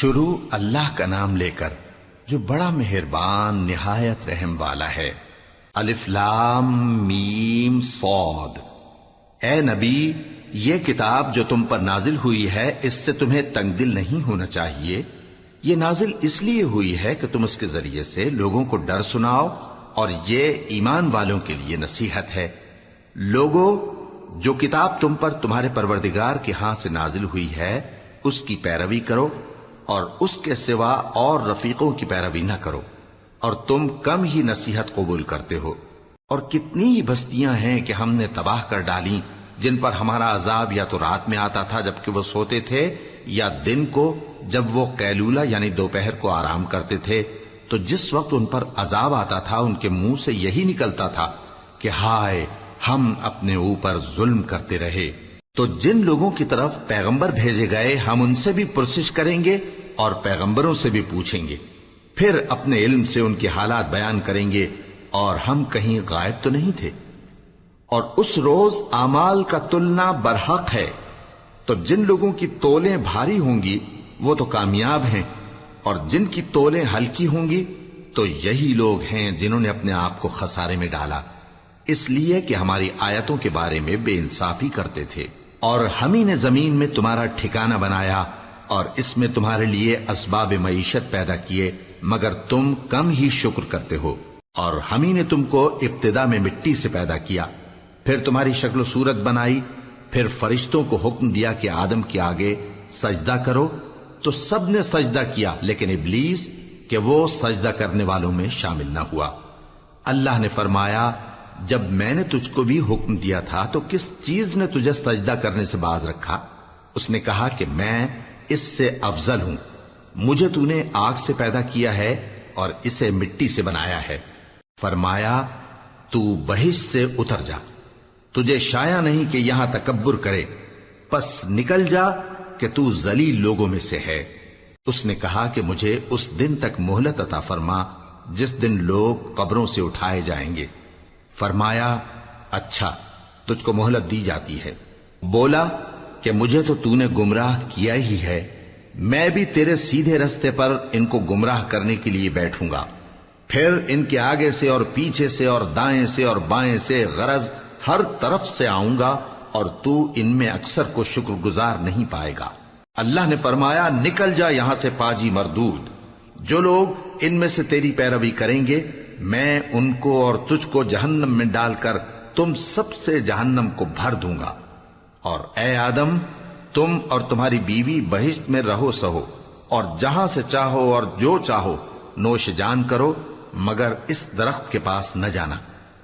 شروع اللہ کا نام لے کر جو بڑا مہربان نہایت رحم والا ہے۔ الف لام میم صاد۔ اے نبی، یہ کتاب جو تم پر نازل ہوئی ہے اس سے تمہیں تنگ دل نہیں ہونا چاہیے۔ یہ نازل اس لیے ہوئی ہے کہ تم اس کے ذریعے سے لوگوں کو ڈر سناؤ، اور یہ ایمان والوں کے لیے نصیحت ہے۔ لوگوں، جو کتاب تم پر تمہارے پروردگار کے ہاں سے نازل ہوئی ہے اس کی پیروی کرو، اور اس کے سوا اور رفیقوں کی پیروی نہ کرو، اور تم کم ہی نصیحت قبول کرتے ہو۔ اور کتنی ہی بستیاں ہیں کہ ہم نے تباہ کر ڈالی جن پر ہمارا عذاب یا تو رات میں آتا تھا جبکہ وہ سوتے تھے، یا دن کو جب وہ قیلولہ یعنی دوپہر کو آرام کرتے تھے، تو جس وقت ان پر عذاب آتا تھا ان کے منہ سے یہی نکلتا تھا کہ ہائے، ہم اپنے اوپر ظلم کرتے رہے۔ تو جن لوگوں کی طرف پیغمبر بھیجے گئے ہم ان سے بھی پرسش کریں گے اور پیغمبروں سے بھی پوچھیں گے، پھر اپنے علم سے ان کے حالات بیان کریں گے، اور ہم کہیں غائب تو نہیں تھے۔ اور اس روز اعمال کا تلنا برحق ہے، تو جن لوگوں کی تولیں بھاری ہوں گی وہ تو کامیاب ہیں، اور جن کی تولیں ہلکی ہوں گی تو یہی لوگ ہیں جنہوں نے اپنے آپ کو خسارے میں ڈالا، اس لیے کہ ہماری آیتوں کے بارے میں بے انصافی کرتے تھے۔ اور ہم ہی نے زمین میں تمہارا ٹھکانہ بنایا اور اس میں تمہارے لیے اسباب معیشت پیدا کیے، مگر تم کم ہی شکر کرتے ہو۔ اور ہم ہی نے تم کو ابتدا میں مٹی سے پیدا کیا، پھر تمہاری شکل و صورت بنائی، پھر فرشتوں کو حکم دیا کہ آدم کے آگے سجدہ کرو، تو سب نے سجدہ کیا لیکن ابلیس کہ وہ سجدہ کرنے والوں میں شامل نہ ہوا۔ اللہ نے فرمایا، جب میں نے تجھ کو بھی حکم دیا تھا تو کس چیز نے تجھے سجدہ کرنے سے باز رکھا؟ اس نے کہا کہ میں اس سے افضل ہوں، مجھے تو نے آگ سے پیدا کیا ہے اور اسے مٹی سے بنایا ہے۔ فرمایا، تو بہشت سے اتر جا، تجھے شایع نہیں کہ یہاں تکبر کرے، پس نکل جا کہ تو ذلیل لوگوں میں سے ہے۔ اس نے کہا کہ مجھے اس دن تک مہلت عطا فرما جس دن لوگ قبروں سے اٹھائے جائیں گے۔ فرمایا، اچھا، تجھ کو مہلت دی جاتی ہے۔ بولا کہ مجھے تو نے گمراہ کیا ہی ہے، میں بھی تیرے سیدھے رستے پر ان کو گمراہ کرنے کے لیے بیٹھوں گا، پھر ان کے آگے سے اور پیچھے سے اور دائیں سے اور بائیں سے، غرض ہر طرف سے آؤں گا، اور تو ان میں اکثر کو شکر گزار نہیں پائے گا۔ اللہ نے فرمایا، نکل جا یہاں سے پاجی مردود، جو لوگ ان میں سے تیری پیروی کریں گے میں ان کو اور تجھ کو جہنم میں ڈال کر تم سب سے جہنم کو بھر دوں گا۔ اور اے آدم، تم اور تمہاری بیوی بہشت میں رہو سہو، اور جہاں سے چاہو اور جو چاہو نوش جان کرو، مگر اس درخت کے پاس نہ جانا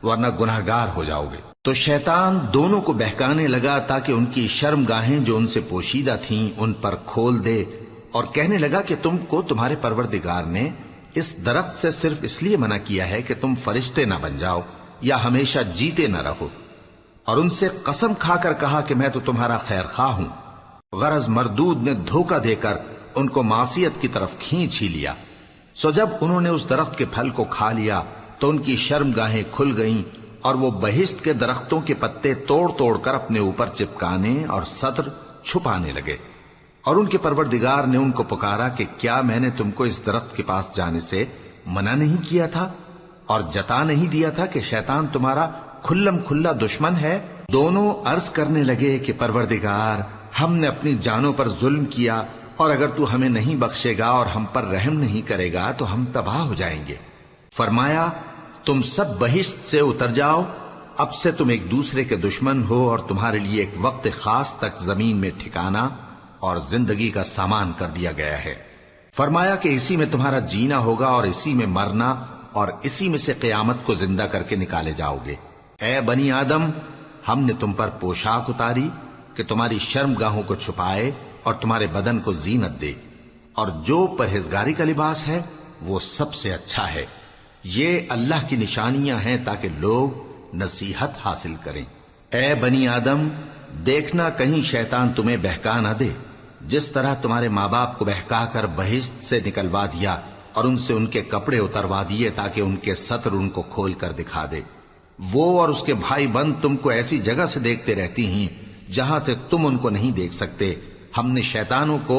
ورنہ گناہگار ہو جاؤ گے۔ تو شیطان دونوں کو بہکانے لگا تاکہ ان کی شرم گاہیں جو ان سے پوشیدہ تھیں ان پر کھول دے، اور کہنے لگا کہ تم کو تمہارے پروردگار نے اس درخت سے صرف اس لیے منع کیا ہے کہ تم فرشتے نہ بن جاؤ یا ہمیشہ جیتے نہ رہو۔ اور ان سے قسم کھا کر کہا کہ میں تو تمہارا خیر خواہ ہوں۔ غرض مردود نے دھوکہ دے کر ان کو معصیت کی طرف کھینچ ہی لیا۔ سو جب انہوں نے اس درخت کے پھل کو کھا لیا تو ان کی شرم گاہیں کھل گئیں، اور وہ بہشت کے درختوں کے پتے توڑ توڑ کر اپنے اوپر چپکانے اور سطر چھپانے لگے۔ اور ان کے پروردگار نے ان کو پکارا کہ کیا میں نے تم کو اس درخت کے پاس جانے سے منع نہیں کیا تھا، اور جتا نہیں دیا تھا کہ شیطان تمہارا کھلم کھلا دشمن ہے؟ دونوں عرض کرنے لگے کہ پروردگار، ہم نے اپنی جانوں پر ظلم کیا، اور اگر تو ہمیں نہیں بخشے گا اور ہم پر رحم نہیں کرے گا تو ہم تباہ ہو جائیں گے۔ فرمایا، تم سب بہشت سے اتر جاؤ، اب سے تم ایک دوسرے کے دشمن ہو، اور تمہارے لیے ایک وقت خاص تک زمین میں ٹھکانا اور زندگی کا سامان کر دیا گیا ہے۔ فرمایا کہ اسی میں تمہارا جینا ہوگا اور اسی میں مرنا، اور اسی میں سے قیامت کو زندہ کر کے نکالے جاؤ گے۔ اے بنی آدم، ہم نے تم پر پوشاک اتاری کہ تمہاری شرم گاہوں کو چھپائے اور تمہارے بدن کو زینت دے، اور جو پرہیزگاری کا لباس ہے وہ سب سے اچھا ہے۔ یہ اللہ کی نشانیاں ہیں تاکہ لوگ نصیحت حاصل کریں۔ اے بنی آدم، دیکھنا کہیں شیطان تمہیں بہکا نہ دے، جس طرح تمہارے ماں باپ کو بہکا کر بہشت سے نکلوا دیا اور ان سے ان کے کپڑے اتروا دیے تاکہ ان کے سطر ان کو کھول کر دکھا دے۔ وہ اور اس کے بھائی بند تم کو ایسی جگہ سے دیکھتے رہتی ہیں جہاں سے تم ان کو نہیں دیکھ سکتے۔ ہم نے شیطانوں کو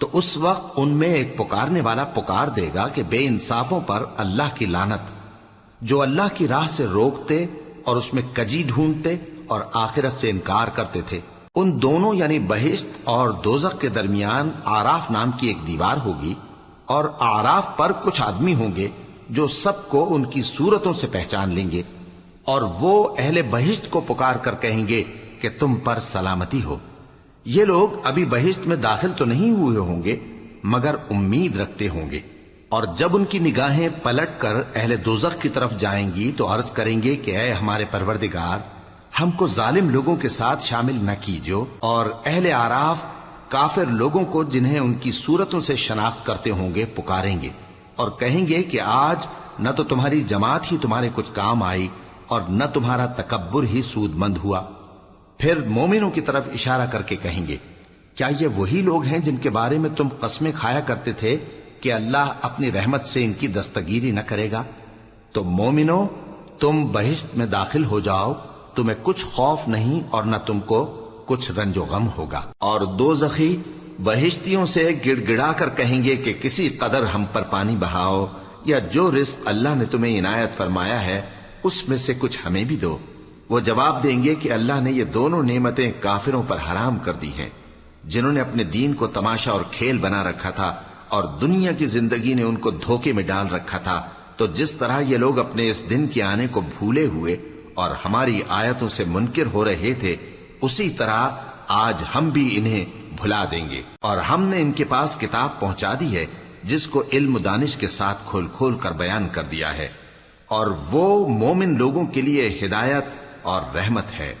تو اس وقت ان میں ایک پکارنے والا پکار دے گا کہ بے انصافوں پر اللہ کی لعنت، جو اللہ کی راہ سے روکتے اور اس میں کجی ڈھونڈتے اور آخرت سے انکار کرتے تھے۔ ان دونوں یعنی بہشت اور دوزخ کے درمیان آراف نام کی ایک دیوار ہوگی، اور آراف پر کچھ آدمی ہوں گے جو سب کو ان کی صورتوں سے پہچان لیں گے، اور وہ اہل بہشت کو پکار کر کہیں گے کہ تم پر سلامتی ہو۔ یہ لوگ ابھی بہشت میں داخل تو نہیں ہوئے ہوں گے مگر امید رکھتے ہوں گے، اور جب ان کی نگاہیں پلٹ کر اہل دوزخ کی طرف جائیں گی تو عرض کریں گے کہ اے ہمارے پروردگار، ہم کو ظالم لوگوں کے ساتھ شامل نہ کیجو۔ اور اہل آراف کافر لوگوں کو جنہیں ان کی صورتوں سے شناخت کرتے ہوں گے پکاریں گے اور کہیں گے کہ آج نہ تو تمہاری جماعت ہی تمہارے کچھ کام آئی اور نہ تمہارا تکبر ہی سود مند ہوا۔ پھر مومنوں کی طرف اشارہ کر کے کہیں گے، کیا یہ وہی لوگ ہیں جن کے بارے میں تم قسمیں کھایا کرتے تھے کہ اللہ اپنی رحمت سے ان کی دستگیری نہ کرے گا؟ تو مومنوں، تم بہشت میں داخل ہو جاؤ، تمہیں کچھ خوف نہیں اور نہ تم کو کچھ رنج و غم ہوگا۔ اور دوزخی بہشتیوں سے گڑ گڑا کر کہیں گے کہ کسی قدر ہم پر پانی بہاؤ، یا جو رزق اللہ نے تمہیں عنایت فرمایا ہے اس میں سے کچھ ہمیں بھی دو۔ وہ جواب دیں گے کہ اللہ نے یہ دونوں نعمتیں کافروں پر حرام کر دی ہیں، جنہوں نے اپنے دین کو تماشا اور کھیل بنا رکھا تھا اور دنیا کی زندگی نے ان کو دھوکے میں ڈال رکھا تھا۔ تو جس طرح یہ لوگ اپنے اس دن کے آنے کو بھولے ہوئے اور ہماری آیتوں سے منکر ہو رہے تھے، اسی طرح آج ہم بھی انہیں بھلا دیں گے۔ اور ہم نے ان کے پاس کتاب پہنچا دی ہے جس کو علم و دانش کے ساتھ کھول کھول کر بیان کر دیا ہے، اور وہ مومن لوگوں کے لیے ہدایت اور رحمت ہے۔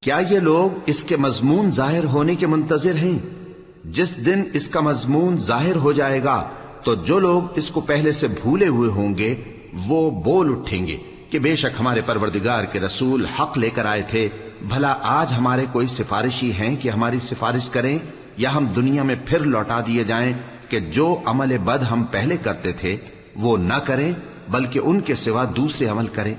کیا یہ لوگ اس کے مضمون ظاہر ہونے کے منتظر ہیں؟ جس دن اس کا مضمون ظاہر ہو جائے گا تو جو لوگ اس کو پہلے سے بھولے ہوئے ہوں گے وہ بول اٹھیں گے کہ بے شک ہمارے پروردگار کے رسول حق لے کر آئے تھے، بھلا آج ہمارے کوئی سفارشی ہیں کہ ہماری سفارش کریں، یا ہم دنیا میں پھر لوٹا دیے جائیں کہ جو عمل بد ہم پہلے کرتے تھے وہ نہ کریں بلکہ ان کے سوا دوسرے عمل کریں۔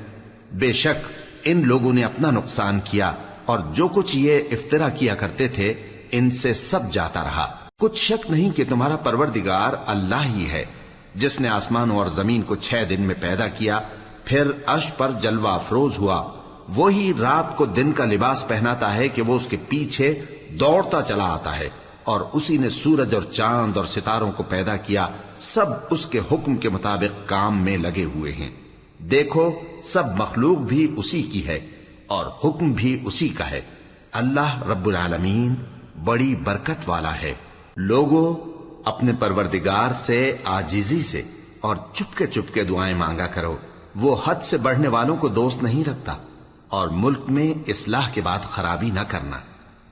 بے شک ان لوگوں نے اپنا نقصان کیا، اور جو کچھ یہ افترا کیا کرتے تھے ان سے سب جاتا رہا۔ کچھ شک نہیں کہ تمہارا پروردگار اللہ ہی ہے جس نے آسمانوں اور زمین کو 6 دن میں پیدا کیا، پھر عرش پر جلوہ افروز ہوا۔ وہی رات کو دن کا لباس پہناتا ہے کہ وہ اس کے پیچھے دوڑتا چلا آتا ہے، اور اسی نے سورج اور چاند اور ستاروں کو پیدا کیا، سب اس کے حکم کے مطابق کام میں لگے ہوئے ہیں۔ دیکھو سب مخلوق بھی اسی کی ہے اور حکم بھی اسی کا ہے۔ اللہ رب العالمین بڑی برکت والا ہے۔ لوگوں، اپنے پروردگار سے عاجزی سے اور چپکے دعائیں مانگا کرو، وہ حد سے بڑھنے والوں کو دوست نہیں رکھتا، اور ملک میں اصلاح کے بعد خرابی نہ کرنا،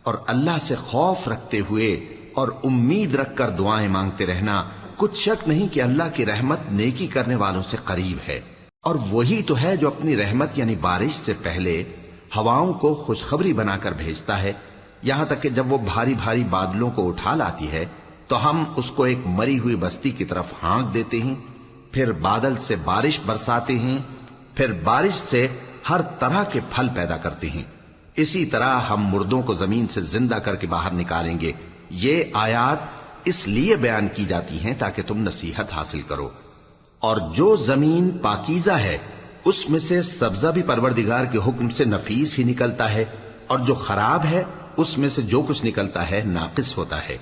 اور اللہ سے خوف رکھتے ہوئے اور امید رکھ کر دعائیں مانگتے رہنا۔ کچھ شک نہیں کہ اللہ کی رحمت نیکی کرنے والوں سے قریب ہے، اور وہی تو ہے جو اپنی رحمت یعنی بارش سے پہلے ہواؤں کو خوشخبری بنا کر بھیجتا ہے، یہاں تک کہ جب وہ بھاری بھاری بادلوں کو اٹھا لاتی ہے تو ہم اس کو ایک مری ہوئی بستی کی طرف ہانک دیتے ہیں، پھر بادل سے بارش برساتے ہیں، پھر بارش سے ہر طرح کے پھل پیدا کرتے ہیں۔ اسی طرح ہم مردوں کو زمین سے زندہ کر کے باہر نکالیں گے۔ یہ آیات اس لیے بیان کی جاتی ہیں تاکہ تم نصیحت حاصل کرو۔ اور جو زمین پاکیزہ ہے اس میں سے سبزہ بھی پروردگار کے حکم سے نفیس ہی نکلتا ہے، اور جو خراب ہے اس میں سے جو کچھ نکلتا ہے ناقص ہوتا ہے۔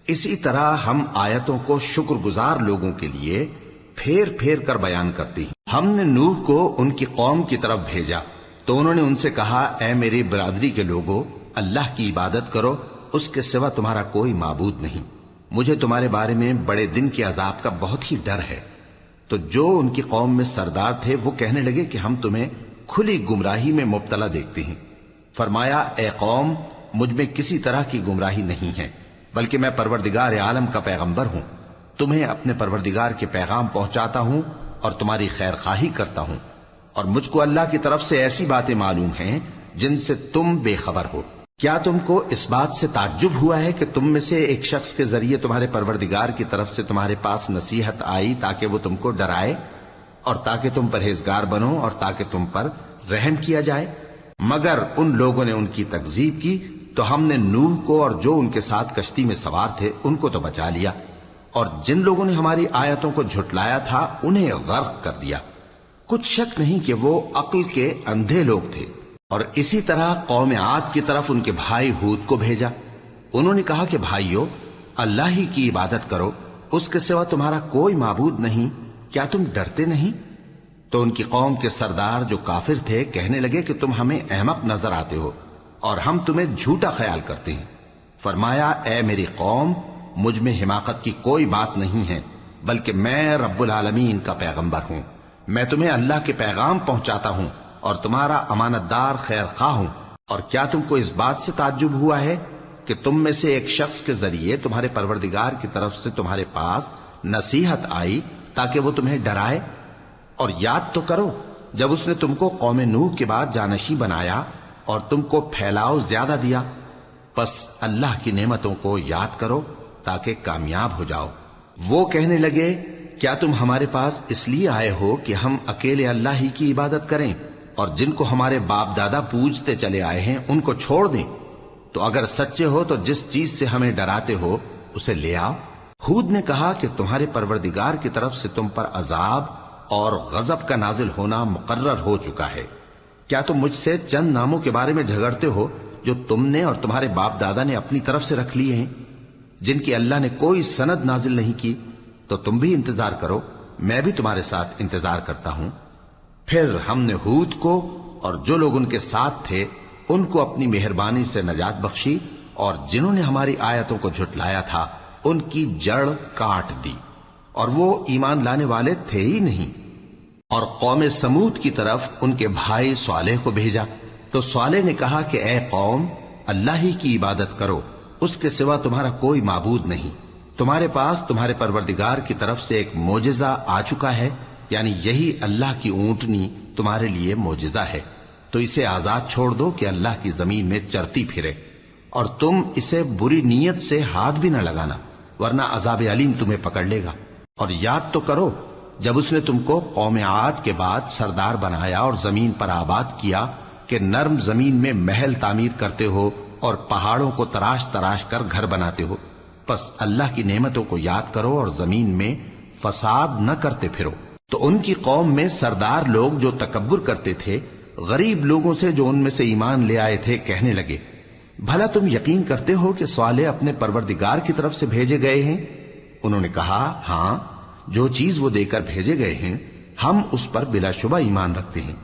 اسی طرح ہم آیتوں کو شکر گزار لوگوں کے لیے پھیر پھیر کر بیان کرتے ہیں۔ ہم نے نوح کو ان کی قوم کی طرف بھیجا تو انہوں نے ان سے کہا، اے میری برادری کے لوگوں، اللہ کی عبادت کرو، اس کے سوا تمہارا کوئی معبود نہیں۔ مجھے تمہارے بارے میں بڑے دن کے عذاب کا بہت ہی ڈر ہے۔ تو جو ان کی قوم میں سردار تھے وہ کہنے لگے کہ ہم تمہیں کھلی گمراہی میں مبتلا دیکھتے ہیں۔ فرمایا، اے قوم، مجھ میں کسی طرح کی گمراہی نہیں ہے، بلکہ میں پروردگار عالم کا پیغمبر ہوں، تمہیں اپنے پروردگار کے پیغام پہنچاتا ہوں اور تمہاری خیر خواہی کرتا ہوں، اور مجھ کو اللہ کی طرف سے ایسی باتیں معلوم ہیں جن سے تم بے خبر ہو۔ کیا تم کو اس بات سے تعجب ہوا ہے کہ تم میں سے ایک شخص کے ذریعے تمہارے پروردگار کی طرف سے تمہارے پاس نصیحت آئی تاکہ وہ تم کو ڈرائے اور تاکہ تم پرہیزگار بنو اور تاکہ تم پر رحم کیا جائے؟ مگر ان لوگوں نے ان کی تکذیب کی تو ہم نے نوح کو اور جو ان کے ساتھ کشتی میں سوار تھے ان کو تو بچا لیا، اور جن لوگوں نے ہماری آیتوں کو جھٹلایا تھا انہیں غرق کر دیا۔ کچھ شک نہیں کہ وہ عقل کے اندھے لوگ تھے۔ اور اسی طرح قوم عاد کی طرف ان کے بھائی ہود کو بھیجا۔ انہوں نے کہا کہ بھائیو، اللہ ہی کی عبادت کرو، اس کے سوا تمہارا کوئی معبود نہیں، کیا تم ڈرتے نہیں؟ تو ان کی قوم کے سردار جو کافر تھے کہنے لگے کہ تم ہمیں احمق نظر آتے ہو اور ہم تمہیں جھوٹا خیال کرتے ہیں۔ فرمایا، اے میری قوم، مجھ میں حماقت کی کوئی بات نہیں ہے، بلکہ میں رب العالمین کا پیغمبر ہوں۔ میں تمہیں اللہ کے پیغام پہنچاتا ہوں اور تمہارا امانت دار خیر خواہ ہوں۔ اور کیا تم کو اس بات سے تعجب ہوا ہے کہ تم میں سے ایک شخص کے ذریعے تمہارے پروردگار کی طرف سے تمہارے پاس نصیحت آئی تاکہ وہ تمہیں ڈرائے؟ اور یاد تو کرو جب اس نے تم کو قوم نوح کے بعد جانشین بنایا اور تم کو پھیلاؤ زیادہ دیا۔ پس اللہ کی نعمتوں کو یاد کرو تاکہ کامیاب ہو جاؤ۔ وہ کہنے لگے، کیا تم ہمارے پاس اس لیے آئے ہو کہ ہم اکیلے اللہ ہی کی عبادت کریں اور جن کو ہمارے باپ دادا پوجتے چلے آئے ہیں ان کو چھوڑ دیں؟ تو اگر سچے ہو تو جس چیز سے ہمیں ڈراتے ہو اسے لے آؤ۔ ہود نے کہا کہ تمہارے پروردگار کی طرف سے تم پر عذاب اور غضب کا نازل ہونا مقرر ہو چکا ہے۔ کیا تم مجھ سے چند ناموں کے بارے میں جھگڑتے ہو جو تم نے اور تمہارے باپ دادا نے اپنی طرف سے رکھ لیے ہیں، جن کی اللہ نے کوئی سند نازل نہیں کی؟ تو تم بھی انتظار کرو، میں بھی تمہارے ساتھ انتظار کرتا ہوں۔ پھر ہم نے ہود کو اور جو لوگ ان کے ساتھ تھے ان کو اپنی مہربانی سے نجات بخشی، اور جنہوں نے ہماری آیتوں کو جھٹلایا تھا ان کی جڑ کاٹ دی، اور وہ ایمان لانے والے تھے ہی نہیں۔ اور قوم سمود کی طرف ان کے بھائی صالح کو بھیجا، تو صالح نے کہا کہ اے قوم، اللہ ہی کی عبادت کرو، اس کے سوا تمہارا کوئی معبود نہیں۔ تمہارے پاس تمہارے پروردگار کی طرف سے ایک معجزہ آ چکا ہے، یعنی یہی اللہ کی اونٹنی تمہارے لیے معجزہ ہے، تو اسے آزاد چھوڑ دو کہ اللہ کی زمین میں چرتی پھرے، اور تم اسے بری نیت سے ہاتھ بھی نہ لگانا، ورنہ عذاب علیم تمہیں پکڑ لے گا۔ اور یاد تو کرو جب اس نے تم کو قوم عاد کے بعد سردار بنایا اور زمین پر آباد کیا کہ نرم زمین میں محل تعمیر کرتے ہو اور پہاڑوں کو تراش تراش کر گھر بناتے ہو۔ پس اللہ کی نعمتوں کو یاد کرو اور زمین میں فساد نہ کرتے پھرو۔ تو ان کی قوم میں سردار لوگ جو تکبر کرتے تھے غریب لوگوں سے جو ان میں سے ایمان لے آئے تھے کہنے لگے، بھلا تم یقین کرتے ہو کہ صالح اپنے پروردگار کی طرف سے بھیجے گئے ہیں؟ انہوں نے کہا، ہاں، جو چیز وہ دے کر بھیجے گئے ہیں ہم اس پر بلا شبہ ایمان رکھتے ہیں۔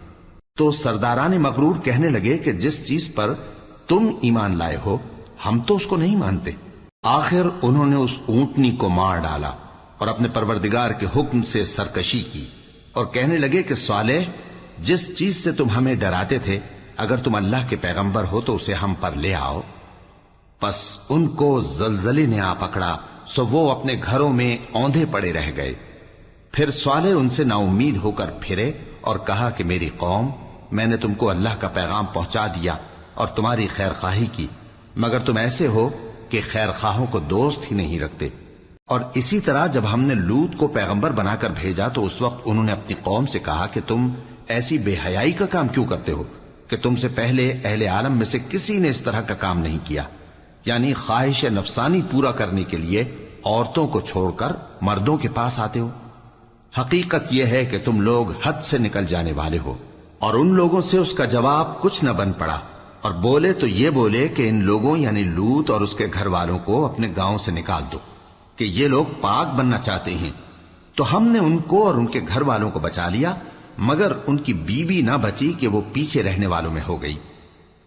تو سرداران مغرور کہنے لگے کہ جس چیز پر تم ایمان لائے ہو ہم تو اس کو نہیں مانتے۔ آخر انہوں نے اس اونٹنی کو مار ڈالا اور اپنے پروردگار کے حکم سے سرکشی کی، اور کہنے لگے کہ صالح، جس چیز سے تم ہمیں ڈراتے تھے اگر تم اللہ کے پیغمبر ہو تو اسے ہم پر لے آؤ۔ پس ان کو زلزلے نے آ پکڑا، سو وہ اپنے گھروں میں اوندھے پڑے رہ گئے۔ پھر صالح ان سے نا امید ہو کر پھرے اور کہا کہ میری قوم، میں نے تم کو اللہ کا پیغام پہنچا دیا اور تمہاری خیر خواہی کی، مگر تم ایسے ہو کہ خیر خواہوں کو دوست ہی نہیں رکھتے۔ اور اسی طرح جب ہم نے لوط کو پیغمبر بنا کر بھیجا تو اس وقت انہوں نے اپنی قوم سے کہا کہ تم ایسی بے حیائی کا کام کیوں کرتے ہو کہ تم سے پہلے اہل عالم میں سے کسی نے اس طرح کا کام نہیں کیا، یعنی خواہش نفسانی پورا کرنے کے لیے عورتوں کو چھوڑ کر مردوں کے پاس آتے ہو۔ حقیقت یہ ہے کہ تم لوگ حد سے نکل جانے والے ہو۔ اور ان لوگوں سے اس کا جواب کچھ نہ بن پڑا، اور بولے تو یہ بولے کہ ان لوگوں یعنی لوط اور اس کے گھر والوں کو اپنے گاؤں سے نکال دو کہ یہ لوگ پاک بننا چاہتے ہیں۔ تو ہم نے ان کو اور ان کے گھر والوں کو بچا لیا، مگر ان کی بیوی نہ بچی کہ وہ پیچھے رہنے والوں میں ہو گئی،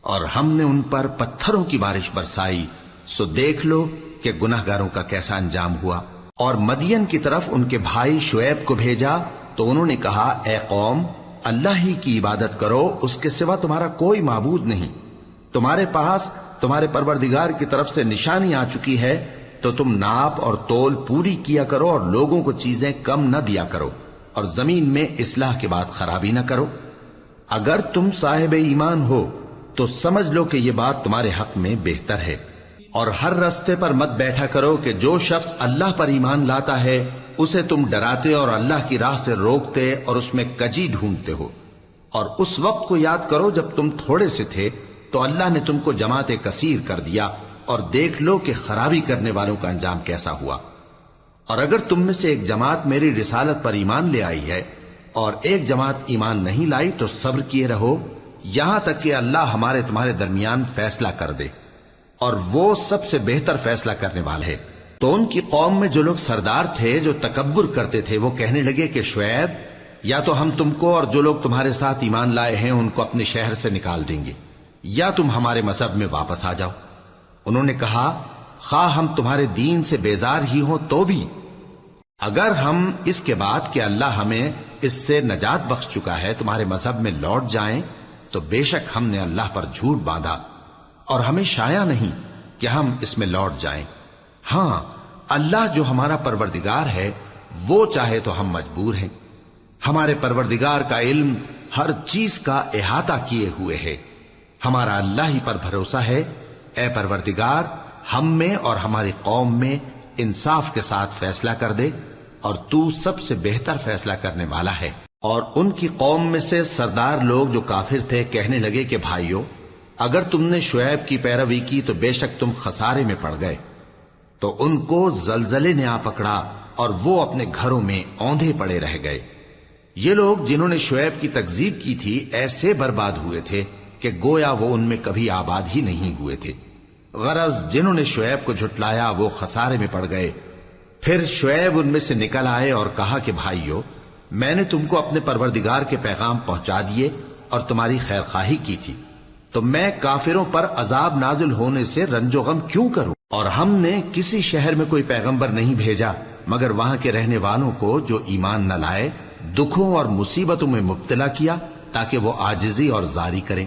اور ہم نے ان پر پتھروں کی بارش برسائی، سو دیکھ لو کہ گناہگاروں کا کیسا انجام ہوا۔ اور مدین کی طرف ان کے بھائی شعیب کو بھیجا تو انہوں نے کہا، اے قوم، اللہ ہی کی عبادت کرو، اس کے سوا تمہارا کوئی معبود نہیں۔ تمہارے پاس تمہارے پروردگار کی طرف سے نشانی آ چکی ہے، تو تم ناپ اور تول پوری کیا کرو اور لوگوں کو چیزیں کم نہ دیا کرو، اور زمین میں اصلاح کے بعد خرابی نہ کرو۔ اگر تم صاحب ایمان ہو تو سمجھ لو کہ یہ بات تمہارے حق میں بہتر ہے، اور ہر رستے پر مت بیٹھا کرو کہ جو شخص اللہ پر ایمان لاتا ہے اسے تم ڈراتے اور اللہ کی راہ سے روکتے اور اس میں کجی ڈھونڈتے ہو۔ اور اس وقت کو یاد کرو جب تم تھوڑے سے تھے، تو اللہ نے تم کو جماعت کثیر کر دیا، اور دیکھ لو کہ خرابی کرنے والوں کا انجام کیسا ہوا۔ اور اگر تم میں سے ایک جماعت میری رسالت پر ایمان لے آئی ہے اور ایک جماعت ایمان نہیں لائی تو صبر کیے رہو یہاں تک کہ اللہ ہمارے تمہارے درمیان فیصلہ کر دے، اور وہ سب سے بہتر فیصلہ کرنے والا ہے۔ تو ان کی قوم میں جو لوگ سردار تھے جو تکبر کرتے تھے وہ کہنے لگے کہ شعیب، یا تو ہم تم کو اور جو لوگ تمہارے ساتھ ایمان لائے ہیں ان کو اپنے شہر سے نکال دیں گے، یا تم ہمارے مذہب میں واپس آ جاؤ۔ انہوں نے کہا، خواہ ہم تمہارے دین سے بیزار ہی ہوں تو بھی، اگر ہم اس کے بعد کہ اللہ ہمیں اس سے نجات بخش چکا ہے تمہارے مذہب میں لوٹ جائیں تو بے شک ہم نے اللہ پر جھوٹ باندھا، اور ہمیں شایع نہیں کہ ہم اس میں لوٹ جائیں۔ ہاں، اللہ جو ہمارا پروردگار ہے وہ چاہے تو ہم مجبور ہیں۔ ہمارے پروردگار کا علم ہر چیز کا احاطہ کیے ہوئے ہے۔ ہمارا اللہ ہی پر بھروسہ ہے۔ اے پروردگار، ہم میں اور ہماری قوم میں انصاف کے ساتھ فیصلہ کر دے، اور تو سب سے بہتر فیصلہ کرنے والا ہے۔ اور ان کی قوم میں سے سردار لوگ جو کافر تھے کہنے لگے کہ بھائیو، اگر تم نے شعیب کی پیروی کی تو بے شک تم خسارے میں پڑ گئے۔ تو ان کو زلزلے نے آ پکڑا اور وہ اپنے گھروں میں اوندھے پڑے رہ گئے۔ یہ لوگ جنہوں نے شعیب کی تکذیب کی تھی ایسے برباد ہوئے تھے کہ گویا وہ ان میں کبھی آباد ہی نہیں ہوئے تھے۔ غرض جنہوں نے شعیب کو جھٹلایا وہ خسارے میں پڑ گئے۔ پھر شعیب ان میں سے نکل آئے اور کہا کہ بھائیو، میں نے تم کو اپنے پروردگار کے پیغام پہنچا دیے اور تمہاری خیر خواہی کی تھی، تو میں کافروں پر عذاب نازل ہونے سے رنج و غم کیوں کروں؟ اور ہم نے کسی شہر میں کوئی پیغمبر نہیں بھیجا مگر وہاں کے رہنے والوں کو جو ایمان نہ لائے دکھوں اور مصیبتوں میں مبتلا کیا تاکہ وہ عاجزی اور زاری کریں۔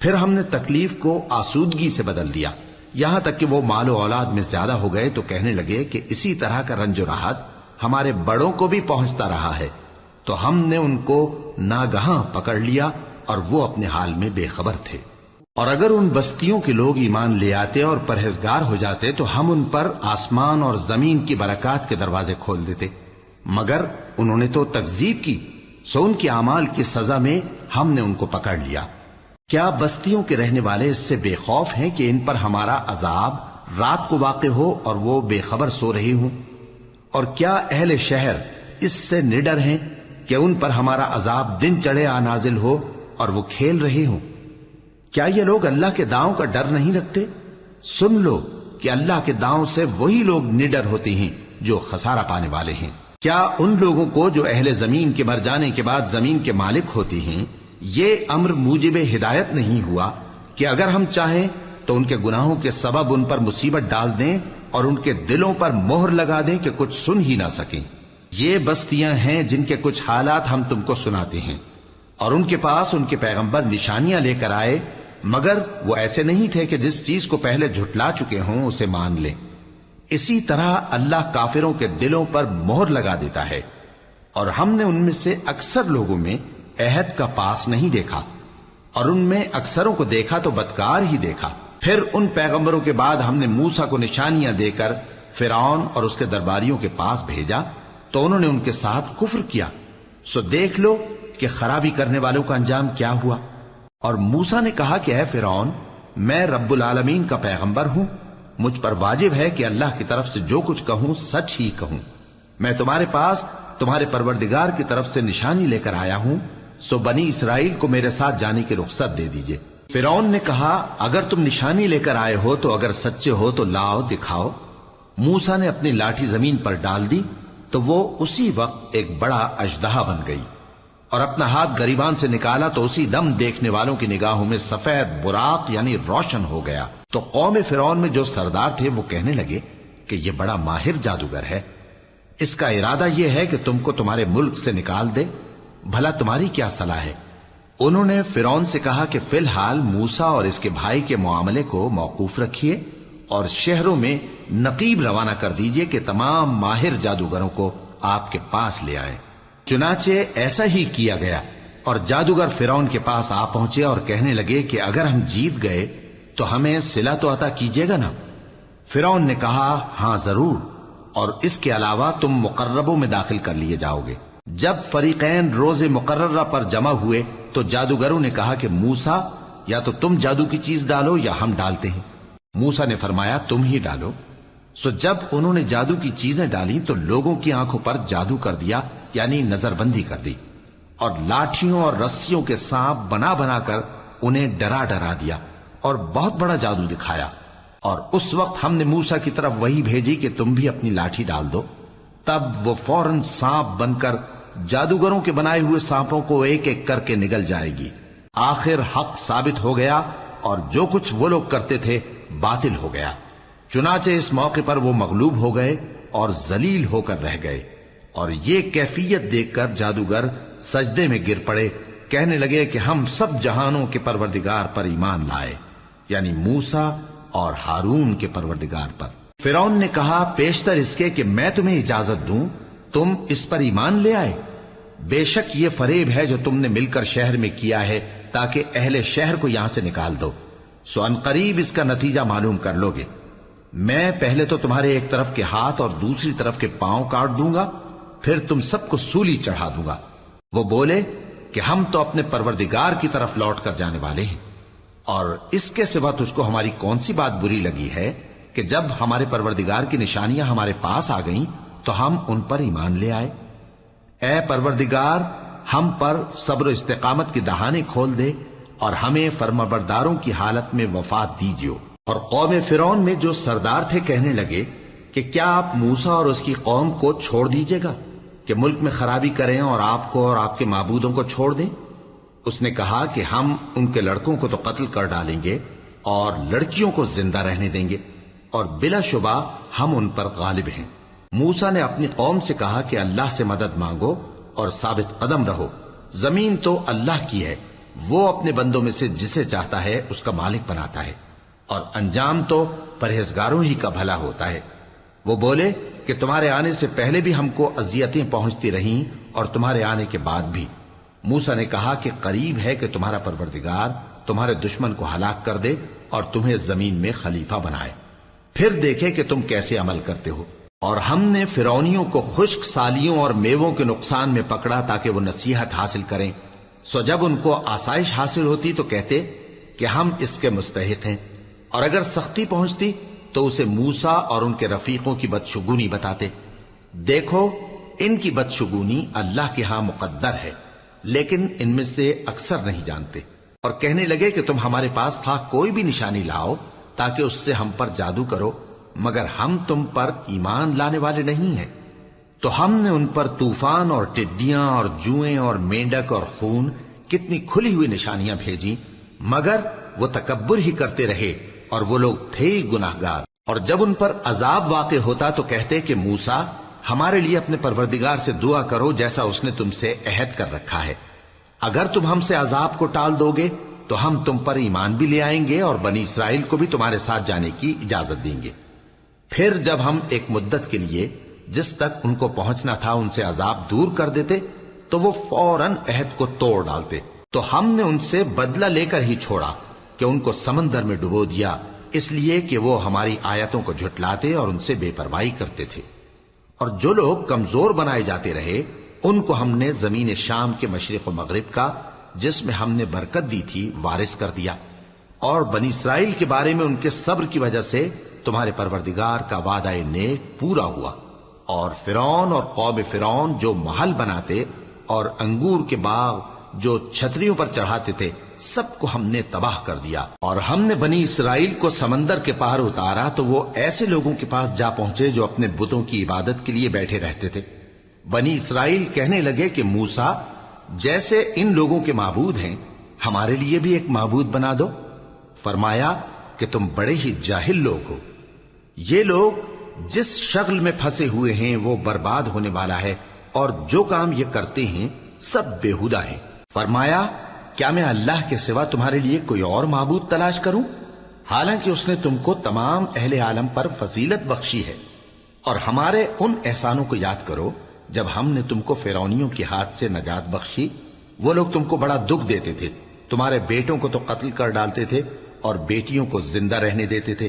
پھر ہم نے تکلیف کو آسودگی سے بدل دیا، یہاں تک کہ وہ مال و اولاد میں زیادہ ہو گئے تو کہنے لگے کہ اسی طرح کا رنج و راحت ہمارے بڑوں کو بھی پہنچتا رہا ہے۔ تو ہم نے ان کو ناگہاں پکڑ لیا اور وہ اپنے حال میں بے خبر تھے۔ اور اگر ان بستیوں کے لوگ ایمان لے آتے اور پرہیزگار ہو جاتے تو ہم ان پر آسمان اور زمین کی برکات کے دروازے کھول دیتے، مگر انہوں نے تو تکذیب کی، سو ان کے اعمال کی سزا میں ہم نے ان کو پکڑ لیا۔ کیا بستیوں کے رہنے والے اس سے بے خوف ہیں کہ ان پر ہمارا عذاب رات کو واقع ہو اور وہ بے خبر سو رہے ہوں؟ اور کیا اہل شہر اس سے نڈر ہیں کہ ان پر ہمارا عذاب دن چڑھے آ نازل ہو اور وہ کھیل رہے ہوں؟ کیا یہ لوگ اللہ کے داؤں کا ڈر نہیں رکھتے؟ سن لو کہ اللہ کے داؤں سے وہی لوگ نڈر ہوتے ہیں جو خسارہ پانے والے ہیں۔ کیا ان لوگوں کو جو اہل زمین کے مر جانے کے بعد زمین کے مالک ہوتے ہیں یہ امر موجب ہدایت نہیں ہوا کہ اگر ہم چاہیں تو ان کے گناہوں کے سبب ان پر مصیبت ڈال دیں اور ان کے دلوں پر مہر لگا دیں کہ کچھ سن ہی نہ سکیں؟ یہ بستیاں ہیں جن کے کچھ حالات ہم تم کو سناتے ہیں، اور ان کے پاس ان کے پیغمبر نشانیاں لے کر آئے، مگر وہ ایسے نہیں تھے کہ جس چیز کو پہلے جھٹلا چکے ہوں اسے مان لیں۔ اسی طرح اللہ کافروں کے دلوں پر مہر لگا دیتا ہے، اور ہم نے ان میں سے اکثر لوگوں میں عہد کا پاس نہیں دیکھا، اور ان میں اکثروں کو دیکھا تو بدکار ہی دیکھا۔ پھر ان پیغمبروں کے بعد ہم نے موسیٰ کو نشانیاں دے کر فرعون اور اس کے درباریوں کے پاس بھیجا تو انہوں نے ان کے ساتھ کفر کیا، سو دیکھ لو کہ خرابی کرنے والوں کا انجام کیا ہوا۔ اور موسیٰ نے کہا کہ اے فرعون، میں رب العالمین کا پیغمبر ہوں، مجھ پر واجب ہے کہ اللہ کی طرف سے جو کچھ کہوں سچ ہی کہوں۔ میں تمہارے پاس تمہارے پروردگار کی طرف سے نشانی لے کر آیا ہوں، سو بنی اسرائیل کو میرے ساتھ جانے کی رخصت دے دیجئے۔ فرعون نے کہا اگر تم نشانی لے کر آئے ہو تو اگر سچے ہو تو لاؤ دکھاؤ۔ موسیٰ نے اپنی لاٹھی زمین پر ڈال دی تو وہ اسی وقت ایک بڑا اژدہا بن گئی، اور اپنا ہاتھ گریبان سے نکالا تو اسی دم دیکھنے والوں کی نگاہوں میں سفید براق یعنی روشن ہو گیا۔ تو قوم فرعون میں جو سردار تھے وہ کہنے لگے کہ یہ بڑا ماہر جادوگر ہے، اس کا ارادہ یہ ہے کہ تم کو تمہارے ملک سے نکال دے، بھلا تمہاری کیا صلاح ہے؟ انہوں نے فرعون سے کہا کہ فی الحال موسیٰ اور اس کے بھائی کے معاملے کو موقوف رکھیے اور شہروں میں نقیب روانہ کر دیجئے کہ تمام ماہر جادوگروں کو آپ کے پاس لے آئیں۔ چنانچہ ایسا ہی کیا گیا، اور جادوگر فرعون کے پاس آ پہنچے اور کہنے لگے کہ اگر ہم جیت گئے تو ہمیں صلہ تو عطا کیجیے گا نا؟ فرعون نے کہا ہاں ضرور، اور اس کے علاوہ تم مقربوں میں داخل کر لیے جاؤ گے۔ جب فریقین روز مقررہ پر جمع ہوئے تو جادوگروں نے کہا کہ موسیٰ یا تو تم جادو کی چیز ڈالو یا ہم ڈالتے ہیں۔ موسیٰ نے فرمایا تم ہی ڈالو۔ سو جب انہوں نے جادو کی چیزیں ڈالی تو لوگوں کی آنکھوں پر جادو کر دیا، یعنی نظر بندی کر دی، اور لاٹھیوں اور رسیوں کے سانپ بنا بنا کر انہیں ڈرا ڈرا دیا اور بہت بڑا جادو دکھایا۔ اور اس وقت ہم نے موسیٰ کی طرف وحی بھیجی کہ تم بھی اپنی لاٹھی ڈال دو، تب وہ فوراً سانپ بن کر جادوگروں کے بنائے ہوئے سانپوں کو ایک ایک کر کے نگل جائے گی۔ آخر حق ثابت ہو گیا اور جو کچھ وہ لوگ کرتے تھے باطل ہو گیا۔ چنانچہ اس موقع پر وہ مغلوب ہو گئے اور ذلیل ہو کر رہ گئے، اور یہ کیفیت دیکھ کر جادوگر سجدے میں گر پڑے، کہنے لگے کہ ہم سب جہانوں کے پروردگار پر ایمان لائے، یعنی موسیٰ اور ہارون کے پروردگار پر۔ فرعون نے کہا پیشتر اس کے کہ میں تمہیں اجازت دوں تم اس پر ایمان لے آئے؟ بے شک یہ فریب ہے جو تم نے مل کر شہر میں کیا ہے تاکہ اہل شہر کو یہاں سے نکال دو، سو ان قریب اس کا نتیجہ معلوم کر لو گے۔ میں پہلے تو تمہارے ایک طرف کے ہاتھ اور دوسری طرف کے پاؤں کاٹ دوں گا، پھر تم سب کو سولی چڑھا دوں گا۔ وہ بولے کہ ہم تو اپنے پروردگار کی طرف لوٹ کر جانے والے ہیں، اور اس کے سوا تجھ کو ہماری کون سی بات بری لگی ہے کہ جب ہمارے پروردگار کی نشانیاں ہمارے پاس آ گئیں تو ہم ان پر ایمان لے آئے؟ اے پروردگار، ہم پر صبر و استقامت کی دہانے کھول دے اور ہمیں فرمانبرداروں کی حالت میں وفات دیجیو۔ اور قوم فرعون میں جو سردار تھے کہنے لگے کہ کیا آپ موسیٰ اور اس کی قوم کو چھوڑ دیجیے گا کہ ملک میں خرابی کریں اور آپ کو اور آپ کے معبودوں کو چھوڑ دیں؟ اس نے کہا کہ ہم ان کے لڑکوں کو تو قتل کر ڈالیں گے اور لڑکیوں کو زندہ رہنے دیں گے، اور بلا شبہ ہم ان پر غالب ہیں۔ موسیٰ نے اپنی قوم سے کہا کہ اللہ سے مدد مانگو اور ثابت قدم رہو، زمین تو اللہ کی ہے، وہ اپنے بندوں میں سے جسے چاہتا ہے اس کا مالک بناتا ہے، اور انجام تو پرہیزگاروں ہی کا بھلا ہوتا ہے۔ وہ بولے کہ تمہارے آنے سے پہلے بھی ہم کو اذیتیں پہنچتی رہیں اور تمہارے آنے کے بعد بھی۔ موسیٰ نے کہا کہ قریب ہے کہ تمہارا پروردگار تمہارے دشمن کو ہلاک کر دے اور تمہیں زمین میں خلیفہ بنائے، پھر دیکھے کہ تم کیسے عمل کرتے ہو۔ اور ہم نے فرعونیوں کو خشک سالیوں اور میووں کے نقصان میں پکڑا تاکہ وہ نصیحت حاصل کریں، سو جب ان کو آسائش حاصل ہوتی تو کہتے کہ ہم اس کے مستحق ہیں، اور اگر سختی پہنچتی تو اسے موسیٰ اور ان کے رفیقوں کی بدشگونی بتاتے۔ دیکھو ان کی بدشگونی اللہ کے ہاں مقدر ہے، لیکن ان میں سے اکثر نہیں جانتے۔ اور کہنے لگے کہ تم ہمارے پاس خواہ کوئی بھی نشانی لاؤ تاکہ اس سے ہم پر جادو کرو، مگر ہم تم پر ایمان لانے والے نہیں ہیں۔ تو ہم نے ان پر طوفان اور ٹڈیاں اور جوئیں اور مینڈک اور خون کتنی کھلی ہوئی نشانیاں بھیجی، مگر وہ تکبر ہی کرتے رہے اور وہ لوگ تھے ہی گناہگار۔ اور جب ان پر عذاب واقع ہوتا تو کہتے کہ موسیٰ ہمارے لیے اپنے پروردگار سے دعا کرو جیسا اس نے تم سے عہد کر رکھا ہے، اگر تم ہم سے عذاب کو ٹال دو گے تو ہم تم پر ایمان بھی لے آئیں گے اور بنی اسرائیل کو بھی تمہارے ساتھ جانے کی اجازت دیں گے۔ پھر جب ہم ایک مدت کے لیے جس تک ان کو پہنچنا تھا ان سے عذاب دور کر دیتے تو وہ فوراً عہد کو توڑ ڈالتے، تو ہم نے ان سے بدلہ لے کر ہی چھوڑا کہ ان کو سمندر میں ڈبو دیا، اس لیے کہ وہ ہماری آیتوں کو جھٹلاتے اور ان سے بے پرواہی کرتے تھے۔ اور جو لوگ کمزور بنائے جاتے رہے ان کو ہم نے زمین شام کے مشرق و مغرب کا جس میں ہم نے برکت دی تھی وارث کر دیا، اور بنی اسرائیل کے بارے میں ان کے صبر کی وجہ سے تمہارے پروردگار کا وعدہ نیک پورا ہوا۔ اور فرعون اور قوم فرعون جو محل بناتے اور انگور کے باغ جو چھتریوں پر چڑھاتے تھے سب کو ہم نے تباہ کر دیا۔ اور ہم نے بنی اسرائیل کو سمندر کے پار اتارا تو وہ ایسے لوگوں کے پاس جا پہنچے جو اپنے بتوں کی عبادت کے لیے بیٹھے رہتے تھے۔ بنی اسرائیل کہنے لگے کہ موسیٰ جیسے ان لوگوں کے معبود ہیں ہمارے لیے بھی ایک معبود بنا دو۔ فرمایا کہ تم بڑے ہی جاہل لوگ ہو، یہ لوگ جس شغل میں پھنسے ہوئے ہیں وہ برباد ہونے والا ہے، اور جو کام یہ کرتے ہیں سب بےہودہ ہیں۔ فرمایا کیا میں اللہ کے سوا تمہارے لیے کوئی اور معبود تلاش کروں، حالانکہ اس نے تم کو تمام اہل عالم پر فضیلت بخشی ہے۔ اور ہمارے ان احسانوں کو یاد کرو جب ہم نے تم کو فرعونیوں کے ہاتھ سے نجات بخشی، وہ لوگ تم کو بڑا دکھ دیتے تھے، تمہارے بیٹوں کو تو قتل کر ڈالتے تھے اور بیٹیوں کو زندہ رہنے دیتے تھے،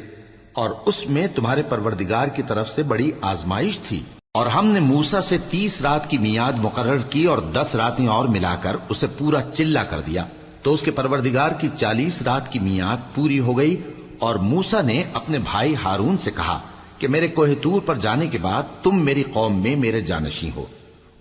اور اس میں تمہارے پروردگار کی طرف سے بڑی آزمائش تھی۔ اور ہم نے موسیٰ سے 30 رات کی میعاد مقرر کی اور 10 راتیں اور ملا کر اسے پورا چلہ کر دیا، تو اس کے پروردگار کی 40 رات کی میعاد پوری ہو گئی، اور موسیٰ نے اپنے بھائی ہارون سے کہا کہ میرے کوہ طور پر جانے کے بعد تم میری قوم میں میرے جانشین ہو،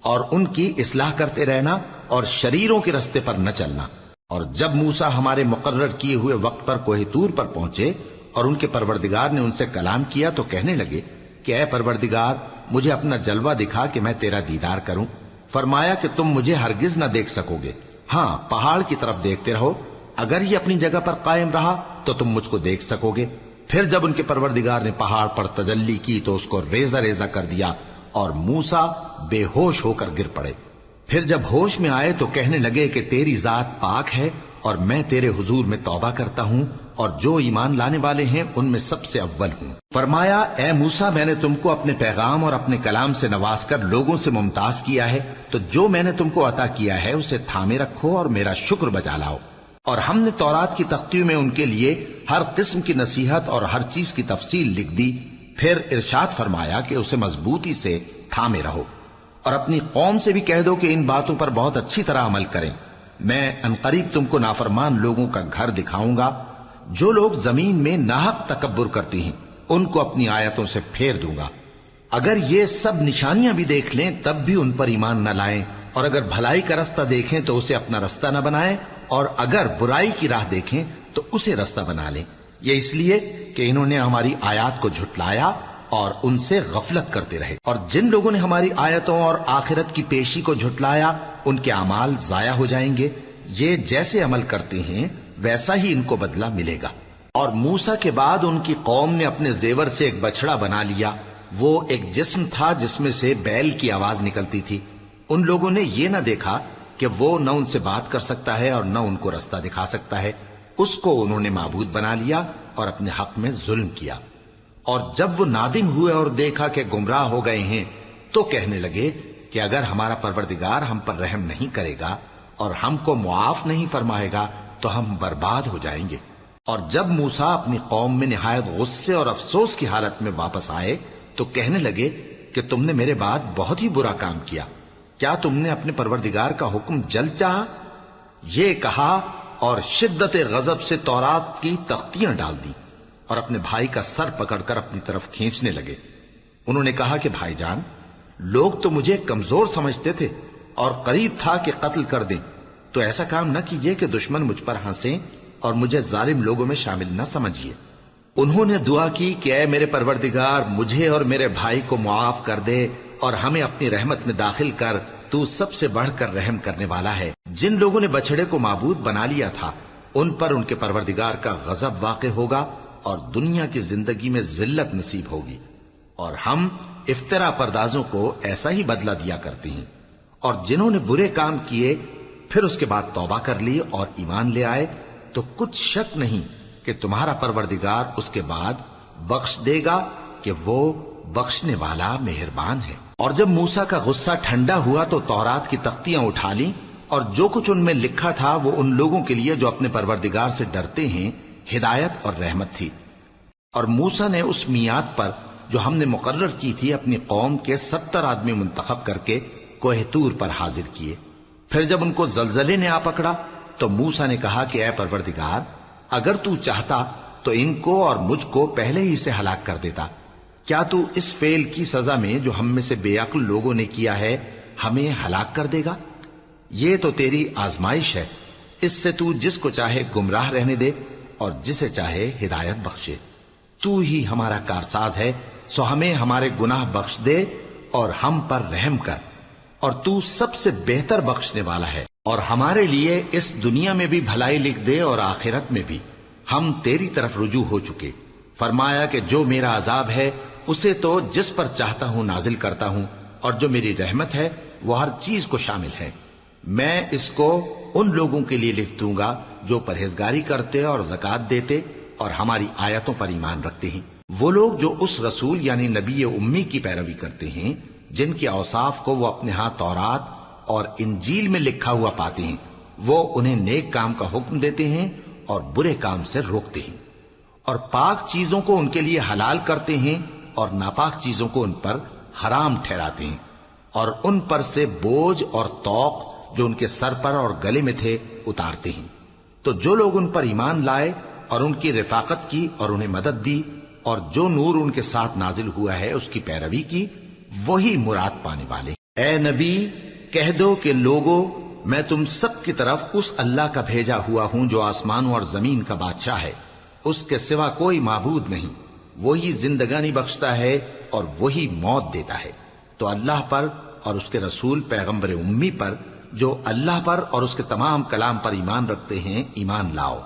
اور ان کی اصلاح کرتے رہنا اور شریروں کے رستے پر نہ چلنا۔ اور جب موسیٰ ہمارے مقرر کیے ہوئے وقت پر کوہ طور پر پہنچے اور ان کے پروردگار نے ان سے کلام کیا تو کہنے لگے کہ اے پروردگار، مجھے اپنا جلوہ دکھا کہ میں تیرا دیدار کروں۔ فرمایا کہ تم مجھے ہرگز نہ دیکھ سکو گے، ہاں پہاڑ کی طرف دیکھتے رہو، اگر یہ اپنی جگہ پر قائم رہا تو تم مجھ کو دیکھ سکو گے۔ پھر جب ان کے پروردگار نے پہاڑ پر تجلی کی تو اس کو ریزہ ریزہ کر دیا اور موسیٰ بے ہوش ہو کر گر پڑے۔ پھر جب ہوش میں آئے تو کہنے لگے کہ تیری ذات پاک ہے اور میں تیرے حضور میں توبہ کرتا ہوں اور جو ایمان لانے والے ہیں ان میں سب سے اول ہوں۔ فرمایا اے موسیٰ، میں نے تم کو اپنے پیغام اور اپنے کلام سے نواز کر لوگوں سے ممتاز کیا ہے، تو جو میں نے تم کو عطا کیا ہے اسے تھامے رکھو اور میرا شکر بجا لاؤ۔ اور ہم نے تورات کی تختیوں میں ان کے لیے ہر قسم کی نصیحت اور ہر چیز کی تفصیل لکھ دی۔ پھر ارشاد فرمایا کہ اسے مضبوطی سے تھامے رہو، اور اپنی قوم سے بھی کہہ دو کہ ان باتوں پر بہت اچھی طرح عمل کریں۔ میں انقریب تم کو نافرمان لوگوں کا گھر دکھاؤں گا، جو لوگ زمین میں ناحق تکبر کرتی ہیں ان کو اپنی آیتوں سے پھیر دوں گا۔ اگر یہ سب نشانیاں بھی دیکھ لیں تب بھی ان پر ایمان نہ لائیں، اور اگر بھلائی کا رستہ دیکھیں تو اسے اپنا رستہ نہ بنائیں، اور اگر برائی کی راہ دیکھیں تو اسے رستہ بنا لیں۔ یہ اس لیے کہ انہوں نے ہماری آیات کو جھٹلایا اور ان سے غفلت کرتے رہے، اور جن لوگوں نے ہماری آیتوں اور آخرت کی پیشی کو جھٹلایا ان کے اعمال ضائع ہو جائیں گے۔ یہ جیسے عمل کرتے ہیں ویسا ہی ان کو بدلہ ملے گا۔ اور موسیٰ کے بعد ان کی قوم نے اپنے زیور سے ایک بچڑا بنا لیا، وہ ایک جسم تھا جس میں سے بیل کی آواز نکلتی تھی۔ ان لوگوں نے یہ نہ دیکھا کہ وہ نہ ان سے بات کر سکتا ہے اور نہ ان کو رستہ دکھا سکتا ہے، اس کو انہوں نے معبود بنا لیا اور اپنے حق میں ظلم کیا۔ اور جب وہ نادم ہوئے اور دیکھا کہ گمراہ ہو گئے ہیں تو کہنے لگے کہ اگر ہمارا پروردگار ہم پر رحم نہیں کرے گا اور ہم کو معاف نہیں فرمائے گا تو ہم برباد ہو جائیں گے۔ اور جب موسیٰ اپنی قوم میں نہایت غصے اور افسوس کی حالت میں واپس آئے تو کہنے لگے کہ تم نے میرے بعد بہت ہی برا کام کیا، کیا تم نے اپنے پروردگار کا حکم جلد چاہا؟ یہ کہا اور شدت غضب سے تورات کی تختیاں ڈال دی اور اپنے بھائی کا سر پکڑ کر اپنی طرف کھینچنے لگے۔ انہوں نے کہا کہ بھائی جان، لوگ تو مجھے کمزور سمجھتے تھے اور قریب تھا کہ قتل کر دیں، تو ایسا کام نہ کیجیے کہ دشمن مجھ پر ہنسیں اور مجھے ظالم لوگوں میں شامل نہ سمجھیے۔ انہوں نے دعا کی کہ اے میرے پروردگار، مجھے اور میرے بھائی کو معاف کر دے اور ہمیں اپنی رحمت میں داخل کر، تو سب سے بڑھ کر رحم کرنے والا ہے۔ جن لوگوں نے بچڑے کو معبود بنا لیا تھا ان پر ان کے پروردگار کا غضب واقع ہوگا اور دنیا کی زندگی میں ذلت نصیب ہوگی، اور ہم افترا پردازوں کو ایسا ہی بدلہ دیا کرتے ہیں۔ اور جنہوں نے برے کام کیے پھر اس کے بعد توبہ کر لی اور ایمان لے آئے تو کچھ شک نہیں کہ تمہارا پروردگار اس کے بعد بخش دے گا کہ وہ بخشنے والا مہربان ہے۔ اور جب موسیٰ کا غصہ ٹھنڈا ہوا تو تورات کی تختیاں اٹھا لیں، اور جو کچھ ان میں لکھا تھا وہ ان لوگوں کے لیے جو اپنے پروردگار سے ڈرتے ہیں ہدایت اور رحمت تھی۔ اور موسیٰ نے اس میعاد پر جو ہم نے مقرر کی تھی اپنی قوم کے 70 آدمی منتخب کر کے کوہ طور پر حاضر کیے۔ پھر جب ان کو زلزلے نے آ پکڑا تو موسیٰ نے کہا کہ اے پروردگار، اگر تو چاہتا تو ان کو اور مجھ کو پہلے ہی سے ہلاک کر دیتا۔ کیا تو اس فعل کی سزا میں جو ہم میں سے بے عقل لوگوں نے کیا ہے ہمیں ہلاک کر دے گا؟ یہ تو تیری آزمائش ہے، اس سے تو جس کو چاہے گمراہ رہنے دے اور جسے چاہے ہدایت بخشے۔ تو ہی ہمارا کارساز ہے، سو ہمیں ہمارے گناہ بخش دے اور ہم پر رحم کر، اور تو سب سے بہتر بخشنے والا ہے۔ اور ہمارے لیے اس دنیا میں بھی بھلائی لکھ دے اور آخرت میں بھی، ہم تیری طرف رجوع ہو چکے۔ فرمایا کہ جو میرا عذاب ہے اسے تو جس پر چاہتا ہوں نازل کرتا ہوں، اور جو میری رحمت ہے وہ ہر چیز کو شامل ہے۔ میں اس کو ان لوگوں کے لیے لکھ دوں گا جو پرہیزگاری کرتے اور زکوٰۃ دیتے اور ہماری آیتوں پر ایمان رکھتے ہیں، وہ لوگ جو اس رسول یعنی نبی امی کی پیروی کرتے ہیں جن کے اوصاف کو وہ اپنے ہاں تورات اور انجیل میں لکھا ہوا پاتے ہیں۔ وہ انہیں نیک کام کا حکم دیتے ہیں اور برے کام سے روکتے ہیں، اور پاک چیزوں کو ان کے لیے حلال کرتے ہیں اور ناپاک چیزوں کو ان پر حرام ٹھہراتے ہیں، اور ان پر سے بوجھ اور طوق جو ان کے سر پر اور گلے میں تھے اتارتے ہیں۔ تو جو لوگ ان پر ایمان لائے اور ان کی رفاقت کی اور انہیں مدد دی اور جو نور ان کے ساتھ نازل ہوا ہے اس کی پیروی کی، وہی مراد پانے والے۔ اے نبی کہہ دو کہ لوگو، میں تم سب کی طرف اس اللہ کا بھیجا ہوا ہوں جو آسمانوں اور زمین کا بادشاہ ہے، اس کے سوا کوئی معبود نہیں، وہی زندگانی بخشتا ہے اور وہی موت دیتا ہے۔ تو اللہ پر اور اس کے رسول پیغمبر امی پر جو اللہ پر اور اس کے تمام کلام پر ایمان رکھتے ہیں ایمان لاؤ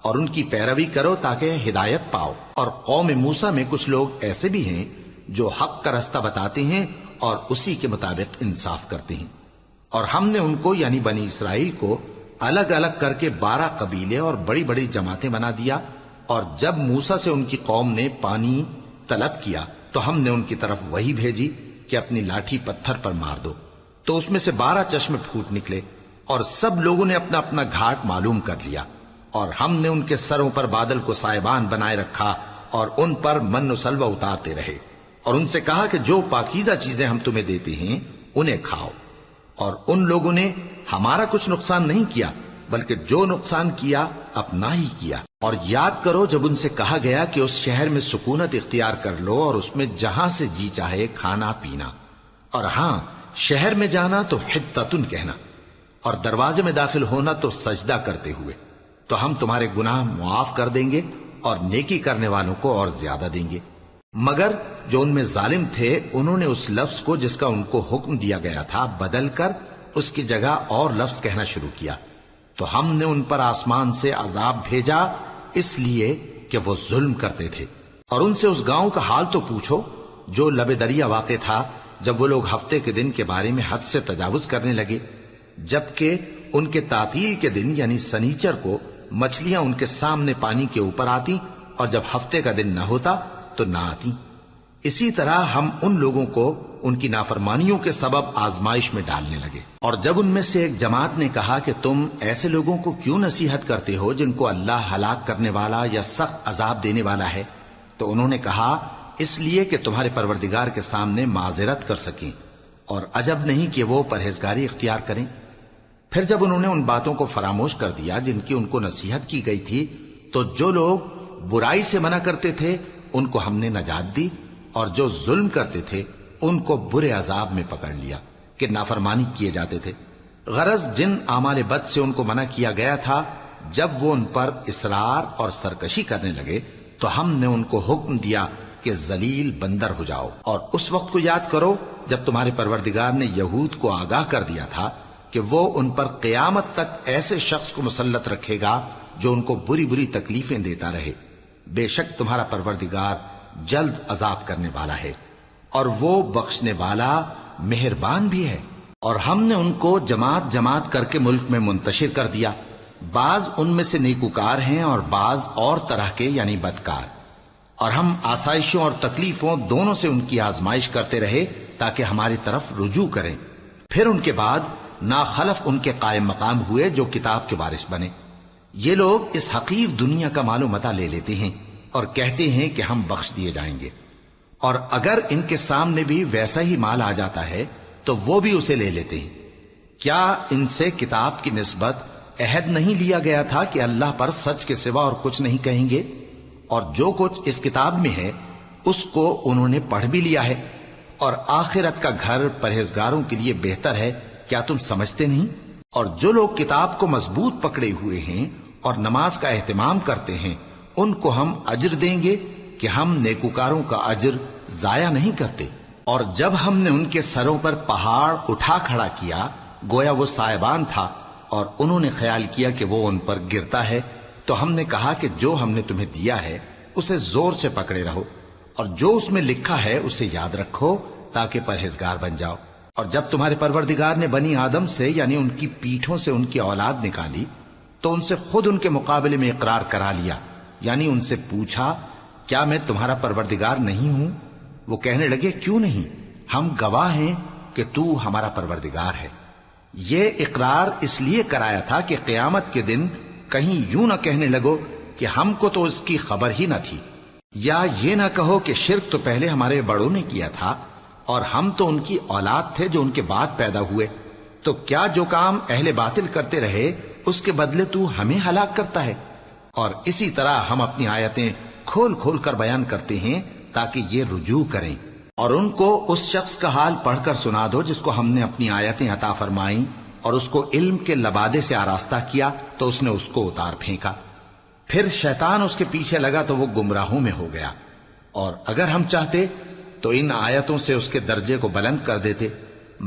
اور ان کی پیروی کرو تاکہ ہدایت پاؤ۔ اور قوم موسیٰ میں کچھ لوگ ایسے بھی ہیں جو حق کا رستہ بتاتے ہیں اور اسی کے مطابق انصاف کرتے ہیں، اور ہم نے ان کو یعنی بنی اسرائیل کو الگ الگ کر کے 12 قبیلے اور بڑی بڑی جماعتیں بنا دیا، اور جب موسیٰ سے ان کی قوم نے پانی طلب کیا تو ہم نے ان کی طرف وہی بھیجی کہ اپنی لاٹھی پتھر پر مار دو، تو اس میں سے 12 چشمے پھوٹ نکلے، اور سب لوگوں نے اپنا اپنا گھاٹ معلوم کر لیا، اور ہم نے ان کے سروں پر بادل کو سائبان بنائے رکھا اور ان پر من و سلوہ اتارتے رہے، اور ان سے کہا کہ جو پاکیزہ چیزیں ہم تمہیں دیتے ہیں انہیں کھاؤ، اور ان لوگوں نے ہمارا کچھ نقصان نہیں کیا بلکہ جو نقصان کیا اپنا ہی کیا۔ اور یاد کرو جب ان سے کہا گیا کہ اس شہر میں سکونت اختیار کر لو اور اس میں جہاں سے جی چاہے کھانا پینا، اور ہاں شہر میں جانا تو حتتن کہنا، اور دروازے میں داخل ہونا تو سجدہ کرتے ہوئے، تو ہم تمہارے گناہ معاف کر دیں گے اور نیکی کرنے والوں کو اور زیادہ دیں گے۔ مگر جو ان میں ظالم تھے انہوں نے اس لفظ کو جس کا ان کو حکم دیا گیا تھا بدل کر اس کی جگہ اور لفظ کہنا شروع کیا، تو ہم نے ان پر آسمان سے عذاب بھیجا اس لیے کہ وہ ظلم کرتے تھے۔ اور ان سے اس گاؤں کا حال تو پوچھو جو لب دریا واقع تھا، جب وہ لوگ ہفتے کے دن کے بارے میں حد سے تجاوز کرنے لگے، جبکہ ان کے تعطیل کے دن یعنی سنیچر کو مچھلیاں ان کے سامنے پانی کے اوپر آتی اور جب ہفتے کا دن نہ ہوتا تو نہ آتی۔ اسی طرح ہم ان لوگوں کو ان کی نافرمانیوں کے سبب آزمائش میں ڈالنے لگے۔ اور جب ان میں سے ایک جماعت نے کہا کہ تم ایسے لوگوں کو کیوں نصیحت کرتے ہو جن کو اللہ ہلاک کرنے والا یا سخت عذاب دینے والا ہے، تو انہوں نے کہا اس لیے کہ تمہارے پروردگار کے سامنے معذرت کر سکیں، اور عجب نہیں کہ وہ پرہیزگاری اختیار کریں۔ پھر جب انہوں نے ان باتوں کو فراموش کر دیا جن کی ان کو نصیحت کی گئی تھی، تو جو لوگ برائی سے منع کرتے تھے ان کو ہم نے نجات دی، اور جو ظلم کرتے تھے ان کو برے عذاب میں پکڑ لیا کہ نافرمانی کیے جاتے تھے۔ غرض جن اعمال بد سے ان کو منع کیا گیا تھا، جب وہ ان پر اصرار اور سرکشی کرنے لگے تو ہم نے ان کو حکم دیا کہ ذلیل بندر ہو جاؤ۔ اور اس وقت کو یاد کرو جب تمہارے پروردگار نے یہود کو آگاہ کر دیا تھا کہ وہ ان پر قیامت تک ایسے شخص کو مسلط رکھے گا جو ان کو بری بری تکلیفیں دیتا رہے۔ بے شک تمہارا پروردگار جلد عذاب کرنے والا ہے اور وہ بخشنے والا مہربان بھی ہے۔ اور ہم نے ان کو جماعت جماعت کر کے ملک میں منتشر کر دیا، بعض ان میں سے نیکوکار ہیں اور بعض اور طرح کے یعنی بدکار، اور ہم آسائشوں اور تکلیفوں دونوں سے ان کی آزمائش کرتے رہے تاکہ ہماری طرف رجوع کریں۔ پھر ان کے بعد ناخلف ان کے قائم مقام ہوئے جو کتاب کے وارث بنے۔ یہ لوگ اس حقیر دنیا کا مال و متاع لے لیتے ہیں اور کہتے ہیں کہ ہم بخش دیے جائیں گے، اور اگر ان کے سامنے بھی ویسا ہی مال آ جاتا ہے تو وہ بھی اسے لے لیتے ہیں۔ کیا ان سے کتاب کی نسبت عہد نہیں لیا گیا تھا کہ اللہ پر سچ کے سوا اور کچھ نہیں کہیں گے؟ اور جو کچھ اس کتاب میں ہے اس کو انہوں نے پڑھ بھی لیا ہے، اور آخرت کا گھر پرہیزگاروں کے لیے بہتر ہے، کیا تم سمجھتے نہیں؟ اور جو لوگ کتاب کو مضبوط پکڑے ہوئے ہیں اور نماز کا اہتمام کرتے ہیں ان کو ہم اجر دیں گے کہ ہم نیکوکاروں کا اجر ضائع نہیں کرتے۔ اور جب ہم نے ان کے سروں پر پہاڑ اٹھا کھڑا کیا گویا وہ سائبان تھا، اور انہوں نے خیال کیا کہ وہ ان پر گرتا ہے، تو ہم نے کہا کہ جو ہم نے تمہیں دیا ہے اسے زور سے پکڑے رہو، اور جو اس میں لکھا ہے اسے یاد رکھو تاکہ پرہیزگار بن جاؤ۔ اور جب تمہارے پروردگار نے بنی آدم سے یعنی ان کی پیٹھوں سے ان کی اولاد نکالی تو ان سے خود ان کے مقابلے میں اقرار کرا لیا، یعنی ان سے پوچھا کیا میں تمہارا پروردگار نہیں ہوں؟ وہ کہنے لگے کیوں نہیں، ہم گواہ ہیں کہ تو ہمارا پروردگار ہے۔ یہ اقرار اس لیے کرایا تھا کہ قیامت کے دن کہیں یوں نہ کہنے لگو کہ ہم کو تو اس کی خبر ہی نہ تھی، یا یہ نہ کہو کہ شرک تو پہلے ہمارے بڑوں نے کیا تھا اور ہم تو ان کی اولاد تھے جو ان کے بعد پیدا ہوئے۔ تو کیا جو کام اہل باطل کرتے رہے اس کے بدلے تو ہمیں ہلاک کرتا ہے؟ اور اسی طرح ہم اپنی آیتیں کھول کھول کر بیان کرتے ہیں تاکہ یہ رجوع کریں۔ اور ان کو اس شخص کا حال پڑھ کر سنا دو جس کو ہم نے اپنی آیتیں عطا فرمائیں اور اس کو علم کے لبادے سے آراستہ کیا تو اس نے اس کو اتار پھینکا، پھر شیطان اس کے پیچھے لگا تو وہ گمراہوں میں ہو گیا۔ اور اگر ہم چاہتے تو ان آیتوں سے اس کے درجے کو بلند کر دیتے،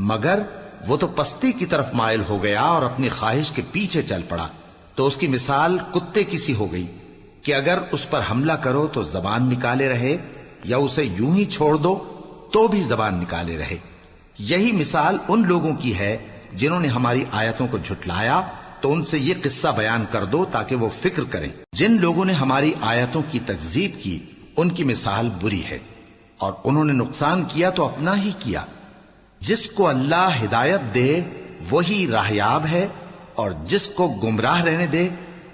مگر وہ تو پستی کی طرف مائل ہو گیا اور اپنی خواہش کے پیچھے چل پڑا، تو اس کی مثال کتے کی سی ہو گئی کہ اگر اس پر حملہ کرو تو زبان نکالے رہے، یا اسے یوں ہی چھوڑ دو تو بھی زبان نکالے رہے۔ یہی مثال ان لوگوں کی ہے جنہوں نے ہماری آیتوں کو جھٹلایا، تو ان سے یہ قصہ بیان کر دو تاکہ وہ فکر کریں۔ جن لوگوں نے ہماری آیتوں کی تکذیب کی ان کی مثال بری ہے، اور انہوں نے نقصان کیا تو اپنا ہی کیا۔ جس کو اللہ ہدایت دے وہی راہیاب ہے، اور جس کو گمراہ رہنے دے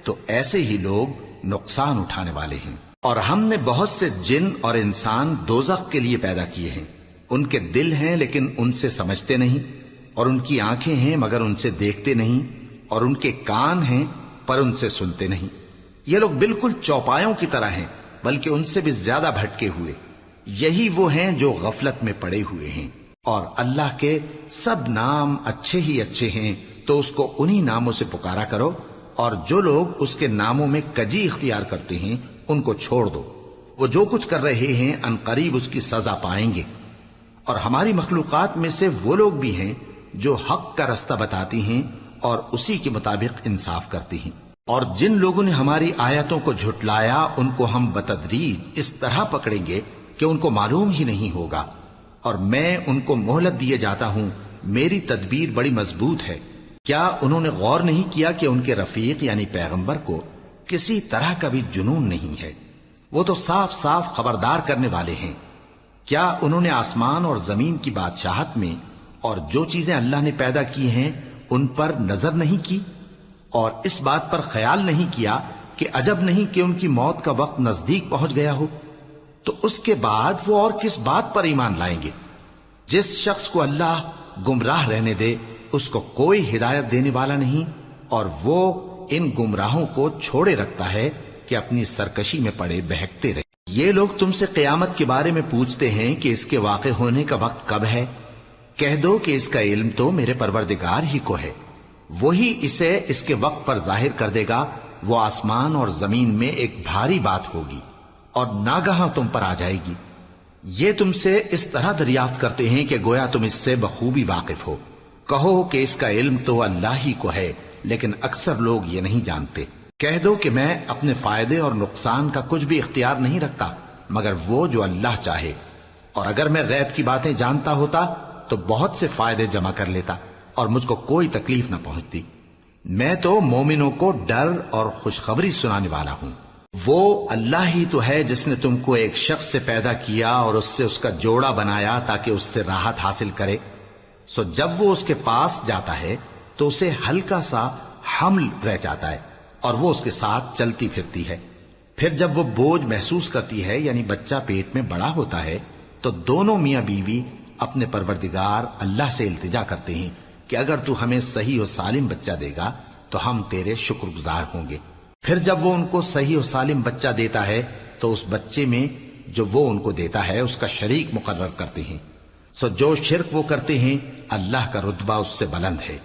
تو ایسے ہی لوگ نقصان اٹھانے والے ہیں۔ اور ہم نے بہت سے جن اور انسان دوزخ کے لیے پیدا کیے ہیں، ان کے دل ہیں لیکن ان سے سمجھتے نہیں، اور ان کی آنکھیں ہیں مگر ان سے دیکھتے نہیں، اور ان کے کان ہیں پر ان سے سنتے نہیں۔ یہ لوگ بالکل چوپایوں کی طرح ہیں، بلکہ ان سے بھی زیادہ بھٹکے ہوئے۔ یہی وہ ہیں جو غفلت میں پڑے ہوئے ہیں۔ اور اللہ کے سب نام اچھے ہی اچھے ہیں، تو اس کو انہی ناموں سے پکارا کرو، اور جو لوگ اس کے ناموں میں کجی اختیار کرتے ہیں ان کو چھوڑ دو۔ وہ جو کچھ کر رہے ہیں ان قریب اس کی سزا پائیں گے۔ اور ہماری مخلوقات میں سے وہ لوگ بھی ہیں جو حق کا رستہ بتاتی ہیں اور اسی کے مطابق انصاف کرتی ہیں۔ اور جن لوگوں نے ہماری آیتوں کو جھٹلایا ان کو ہم بتدریج اس طرح پکڑیں گے کہ ان کو معلوم ہی نہیں ہوگا، اور میں ان کو مہلت دیے جاتا ہوں، میری تدبیر بڑی مضبوط ہے۔ کیا انہوں نے غور نہیں کیا کہ ان کے رفیق یعنی پیغمبر کو کسی طرح کا بھی جنون نہیں ہے؟ وہ تو صاف صاف خبردار کرنے والے ہیں۔ کیا انہوں نے آسمان اور زمین کی بادشاہت میں اور جو چیزیں اللہ نے پیدا کی ہیں ان پر نظر نہیں کی، اور اس بات پر خیال نہیں کیا کہ عجب نہیں کہ ان کی موت کا وقت نزدیک پہنچ گیا ہو؟ تو اس کے بعد وہ اور کس بات پر ایمان لائیں گے؟ جس شخص کو اللہ گمراہ رہنے دے اس کو کوئی ہدایت دینے والا نہیں، اور وہ ان گمراہوں کو چھوڑے رکھتا ہے کہ اپنی سرکشی میں پڑے بہکتے رہے۔ یہ لوگ تم سے قیامت کے بارے میں پوچھتے ہیں کہ اس کے واقع ہونے کا وقت کب ہے؟ کہہ دو کہ اس کا علم تو میرے پروردگار ہی کو ہے، وہی اسے اس کے وقت پر ظاہر کر دے گا۔ وہ آسمان اور زمین میں ایک بھاری بات ہوگی اور ناگہاں تم پر آ جائے گی۔ یہ تم سے اس طرح دریافت کرتے ہیں کہ گویا تم اس سے بخوبی واقف ہو۔ کہو کہ اس کا علم تو اللہ ہی کو ہے، لیکن اکثر لوگ یہ نہیں جانتے۔ کہہ دو کہ میں اپنے فائدے اور نقصان کا کچھ بھی اختیار نہیں رکھتا مگر وہ جو اللہ چاہے، اور اگر میں غیب کی باتیں جانتا ہوتا تو بہت سے فائدے جمع کر لیتا اور مجھ کو کوئی تکلیف نہ پہنچتی۔ میں تو مومنوں کو ڈر اور خوشخبری سنانے والا ہوں۔ وہ اللہ ہی تو ہے جس نے تم کو ایک شخص سے پیدا کیا اور اس سے اس کا جوڑا بنایا تاکہ اس سے راحت حاصل کرے۔ سو جب وہ اس کے پاس جاتا ہے تو اسے ہلکا سا حمل رہ جاتا ہے اور وہ اس کے ساتھ چلتی پھرتی ہے۔ پھر جب وہ بوجھ محسوس کرتی ہے یعنی بچہ پیٹ میں بڑا ہوتا ہے تو دونوں میاں بیوی اپنے پروردگار اللہ سے التجا کرتے ہیں کہ اگر تو ہمیں صحیح و سالم بچہ دے گا تو ہم تیرے شکر گزار ہوں گے۔ پھر جب وہ ان کو صحیح و سالم بچہ دیتا ہے تو اس بچے میں جو وہ ان کو دیتا ہے اس کا شریک مقرر کرتے ہیں۔ سو جو شرک وہ کرتے ہیں اللہ کا رتبہ اس سے بلند ہے۔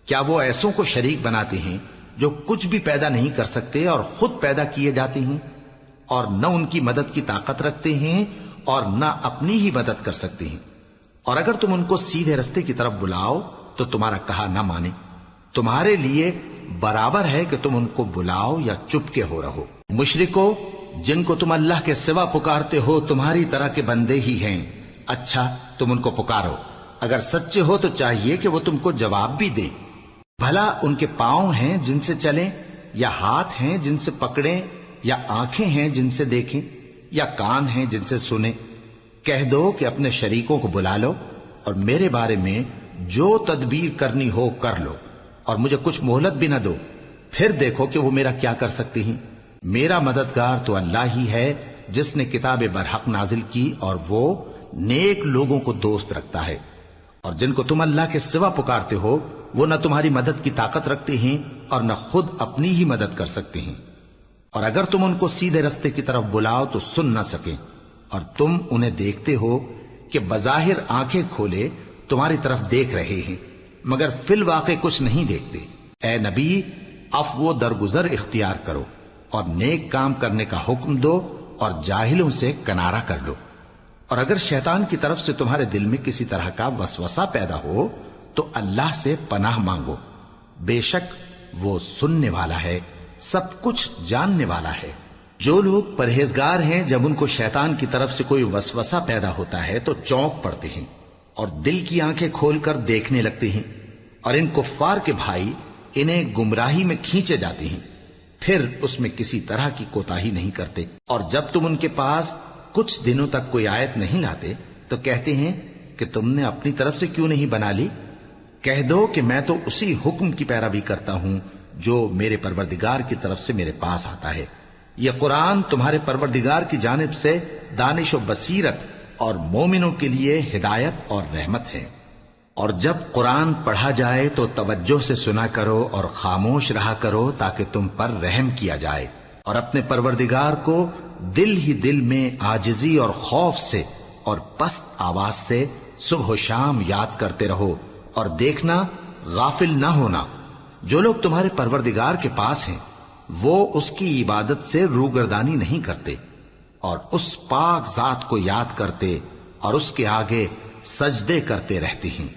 کیا وہ ایسوں کو شریک بناتے ہیں جو کچھ بھی پیدا نہیں کر سکتے اور خود پیدا کیے جاتے ہیں، اور نہ ان کی مدد کی طاقت رکھتے ہیں اور نہ اپنی ہی مدد کر سکتے ہیں؟ اور اگر تم ان کو سیدھے رستے کی طرف بلاؤ تو تمہارا کہا نہ مانے۔ تمہارے لیے برابر ہے کہ تم ان کو بلاؤ یا چپ کے ہو رہو۔ مشرکو، جن کو تم اللہ کے سوا پکارتے ہو تمہاری طرح کے بندے ہی ہیں۔ اچھا تم ان کو پکارو، اگر سچے ہو تو چاہیے کہ وہ تم کو جواب بھی دیں۔ بھلا ان کے پاؤں ہیں جن سے چلیں، یا ہاتھ ہیں جن سے پکڑیں، یا آنکھیں ہیں جن سے دیکھیں، یا کان ہیں جن سے سنیں؟ کہہ دو کہ اپنے شریکوں کو بلا لو اور میرے بارے میں جو تدبیر کرنی ہو کر لو، اور مجھے کچھ مہلت بھی نہ دو، پھر دیکھو کہ وہ میرا کیا کر سکتے ہیں۔ میرا مددگار تو اللہ ہی ہے جس نے کتاب برحق نازل کی، اور وہ نیک لوگوں کو دوست رکھتا ہے۔ اور جن کو تم اللہ کے سوا پکارتے ہو وہ نہ تمہاری مدد کی طاقت رکھتے ہیں اور نہ خود اپنی ہی مدد کر سکتے ہیں، اور اگر تم ان کو سیدھے رستے کی طرف بلاؤ تو سن نہ سکیں، اور تم انہیں دیکھتے ہو کہ بظاہر آنکھیں کھولے تمہاری طرف دیکھ رہے ہیں مگر فی الواقع کچھ نہیں دیکھتے۔ اے نبی، عفو و درگزر اختیار کرو اور نیک کام کرنے کا حکم دو اور جاہلوں سے کنارہ کر لو، اور اگر شیطان کی طرف سے تمہارے دل میں کسی طرح کا وسوسہ پیدا ہو تو اللہ سے پناہ مانگو، بے شک وہ سننے والا ہے، سب کچھ جاننے والا ہے۔ جو لوگ پرہیزگار ہیں جب ان کو شیطان کی طرف سے کوئی وسوسہ پیدا ہوتا ہے تو چونک پڑتے ہیں اور دل کی آنکھیں کھول کر دیکھنے لگتے ہیں، اور ان کفار کے بھائی انہیں گمراہی میں کھینچے جاتے ہیں، پھر اس میں کسی طرح کی کوتاہی نہیں کرتے، اور جب تم ان کے پاس کچھ دنوں تک کوئی آیت نہیں لاتے تو کہتے ہیں کہ تم نے اپنی طرف سے کیوں نہیں بنا لی؟ کہہ دو کہ میں تو اسی حکم کی پیروی کرتا ہوں جو میرے پروردگار کی طرف سے میرے پاس آتا ہے۔ یہ قرآن تمہارے پروردگار کی جانب سے دانش و بصیرت اور مومنوں کے لیے ہدایت اور رحمت ہے۔ اور جب قرآن پڑھا جائے تو توجہ سے سنا کرو اور خاموش رہا کرو تاکہ تم پر رحم کیا جائے، اور اپنے پروردگار کو دل ہی دل میں عاجزی اور خوف سے اور پست آواز سے صبح و شام یاد کرتے رہو، اور دیکھنا غافل نہ ہونا، جو لوگ تمہارے پروردگار کے پاس ہیں وہ اس کی عبادت سے روگردانی نہیں کرتے اور اس پاک ذات کو یاد کرتے اور اس کے آگے سجدے کرتے رہتے ہیں۔